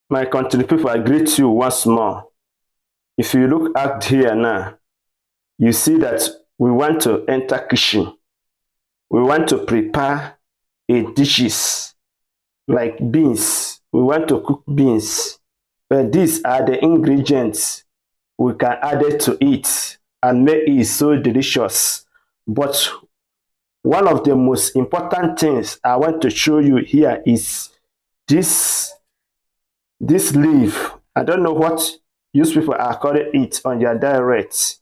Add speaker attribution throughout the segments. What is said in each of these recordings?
Speaker 1: My country people, I greet you once more. If you look at here now, you see that we want to enter kitchen. We want to prepare a dishes like beans. We want to cook beans. But these are the ingredients we can add it to it and make it so delicious. But one of the most important things I want to show you here is this this leaf. I don't know what you people are calling it on your dialect.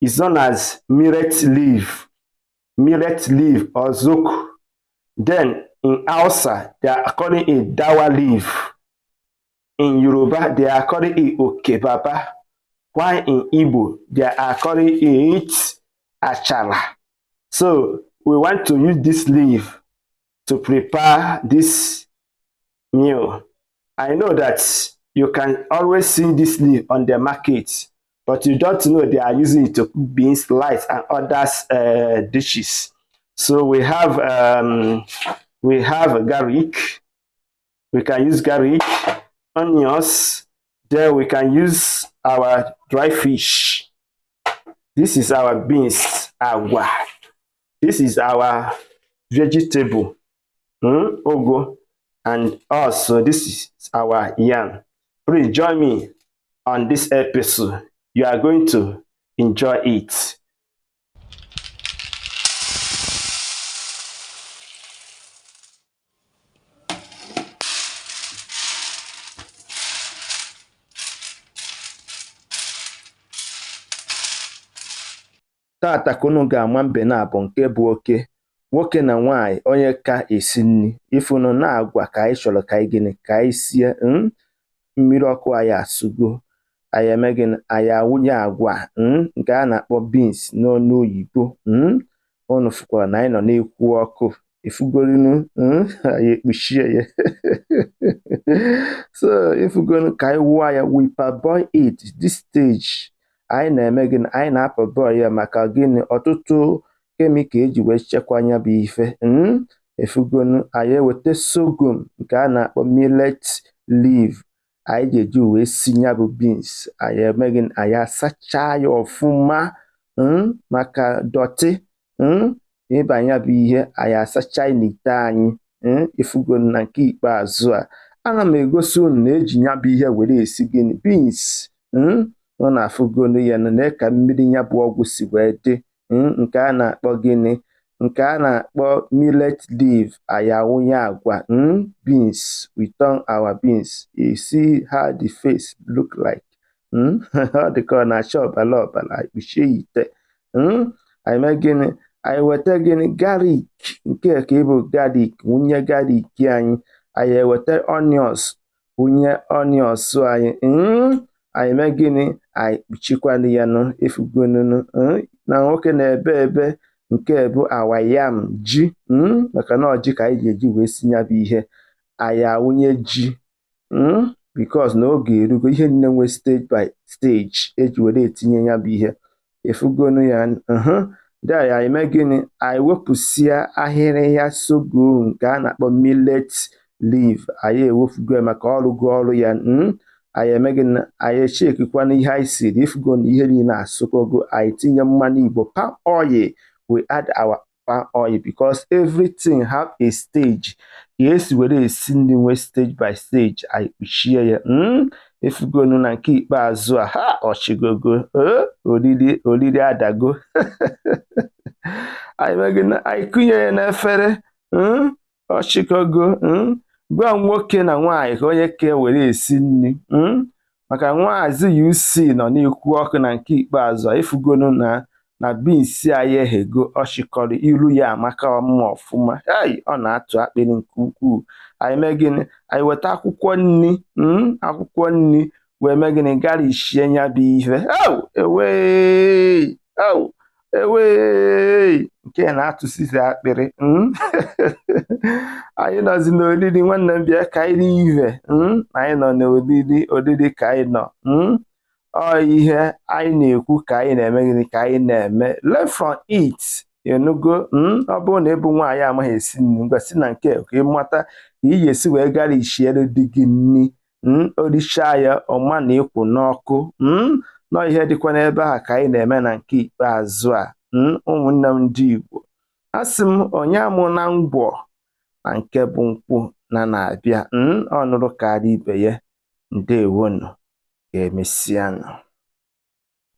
Speaker 1: It's known as millet leaf or zok. Then in Hausa, they are calling it dawa leaf. In Yoruba, they are calling it okebaba. While in Igbo, they are calling it achala. So we want to use this leaf to prepare this meal. I know that you can always see this leaf on the market, but you don't know they are using it to cook beans, rice, and other dishes. So we have garlic. We can use garlic, onions. Then we can use our dry fish. This is our beans, agwa. This is our vegetable, ogo. And also this is our yam. Please join me on this episode. You are going to enjoy it. Tata ka unu ga-ama mbe na-abụ nke bụ oke, nwoke na nwaanyị onye ka esi nri. Ifunu na agwa ka anyị chọrọ ka anyị gịnị ka anyị sie mmiri ọkụ anyị asụgo. Anyị eme gịnị anyị awụnye agwa nke a na-akpọ beans n'ọnụ oyibo. Unu fụkwara na anyị nọ n'ekwu ọkụ ifugorinu anyị ekpuchie ya. So ifugonu ka anyị wụọ ya, we parboil it this stage. Anyị na-eme gịnị anyị na-parboil ya maka gịnị ọtụtụ kemikal eji wee chekwaa ya bụ ife. Efugonu anyị eweta sorghum nke a na-akpọ millet leaf anyị ga-eji wee si ya bụ beans. Anyị eme gịnị anyị asachaa ya ọfụma maka dọtị ịbanye bụ ihe. Anyị asachaa n'ite anyị. Ifugonu na nke ikpeazụ a ana m egosi unu na-eji ya bụ ihe were esi gịnị beans. Ọ na-afụgonu ya na ka mmiri ya bụ ọgwụ si wee dị nke a na-akpọ gịnị nke a na-akpọ millet leaf. Anyị awụnye agwa beans. We turn our beans. You see how the face look like. Ọ dị ka ọ na-acha ọbara ọbara. Kpuchie ite. Anyị mee gịnị anyị weta gịnị garlic nke ka ịbụ garlic wunye garlic anyị. Anyị eweta onions wunye onions anyị. Anyị mee gịnị anyị kpuchikwana ya efugonu na nwoke na-ebe ebe nke bụ our yam ji maka na ọjị ka anyị ga-eji wee si ya bụ ihe. Anyị awụnye ji because na oge erugo ihe niile nwe stage by stage eji were etinye ya bụ ihe. Efugonu ya there anyị mee gịnị anyị wepụsịa ahịrị ya sorghum nke a na-akpọ millet leaf. Anyị ewefugo ya maka ọrụgo ọrụ ya. Anyị eme gịnị anyị echekikwana ihe anyị siri. Ifugo na ihe niile asụkogo. Anyị tinye mmanụ Igbo palm oil. We add our palm oil because everything have a stage. Ka esi were esi nri nwe stage by stage. Anyị kpuchie ya. Efugonu na nke ikpeazụ a ha ọchịgogo oriri adago. Anyị mee gịnị anyị kụnye ya n'efere ọchịgogo. Gwa nwoke na nwaanyị ka onye ka were esi nri maka Maazi-UC nọ n'ekwu ọkụ na nke ikpeazụ. Ifugonu na beans anyị eghego ọchịkọrọ iru ya amaka mma ọfụma. Ọ na-atụ akpịrị nke ukwuu. Anyị mee gịnị anyị weta akwụkwọ nri wee mee gịnị garishie ya bụ ihe. Nke na-atụsịsị akpịrị. Anyị nọzi n'oriri nwanne m bịa ka anyị rie ihe. Anyị nọ n'oriri ka anyị nọ. Ọ ihe anyị na-ekwu ka anyị na-eme gịnị ka anyị na-eme. Learn from it. Enugo ọ bụrụ na ịbụ nwaanyị amaghị esi nri ngwa si na nke ka ịmata ka ị ga-esi wee garishie di gị nri orisha ya ọma na ịkwụ n'ọkụ. Nọ ihe dịkwa n'ebe a ka anyị na-eme na nke ikpeazụ a. Ụmụnne m ndị Igbo, asị m onye amụ na ngwọ na nke bụ nkwụ na-abịa. Ọ nụrụ karịa ibe ya. Ndewonu, ga-emesianụ.